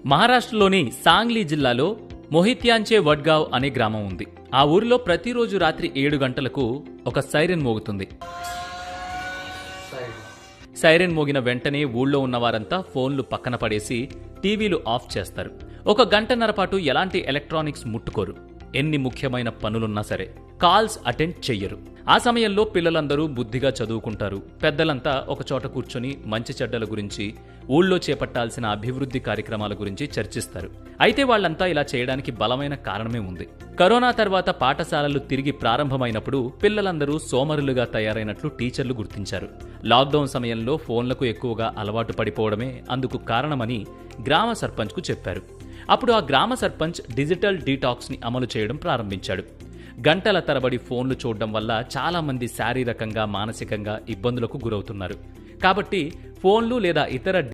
మహారాష్ట్రలోని సాంగ్లీ జిల్లాలో మొహిత్యాంచే వడ్గావ్ అనే గ్రామం ఉంది. ఆ ఊరిలో ప్రతిరోజు రాత్రి 7 గంటలకు ఒక సైరన్ మోగుతుంది. సైరన్ మోగిన వెంటనే ఊళ్ళో ఉన్నవారంతా ఫోన్లు పక్కన పడేసి టీవీలు ఆఫ్ చేస్తారు. 1 గంటన్నర పాటు ఎలాంటి ఎలక్ట్రానిక్స్ ముట్టుకోరు. ఎన్ని ముఖ్యమైన పనులున్నా సరే కాల్స్ అటెండ్ చెయ్యరు. ఆ సమయంలో పిల్లలందరూ బుద్ధిగా చదువుకుంటారు. పెద్దలంతా ఒకచోట కూర్చొని మంచి చెడ్డల గురించి, ఊళ్ళో చేపట్టాల్సిన అభివృద్ధి కార్యక్రమాల గురించి చర్చిస్తారు. అయితే వాళ్లంతా ఇలా చేయడానికి బలమైన కారణమే ఉంది. కరోనా తర్వాత పాఠశాలలు తిరిగి ప్రారంభమైనప్పుడు పిల్లలందరూ సోమరులుగా తయారైనట్లు టీచర్లు గుర్తించారు. లాక్డౌన్ సమయంలో ఫోన్లకు ఎక్కువగా అలవాటు పడిపోవడమే అందుకు కారణమని గ్రామ సర్పంచ్కు చెప్పారు. అప్పుడు ఆ గ్రామ సర్పంచ్ డిజిటల్ డీటాక్స్ని అమలు చేయడం ప్రారంభించాడు. గంటల తరబడి ఫోన్లు చూడడం వల్ల చాలా మంది శారీరకంగా, మానసికంగా ఇబ్బందులకు గురవుతున్నారు. కాబట్టి ఫోన్లు లేదా ఇతర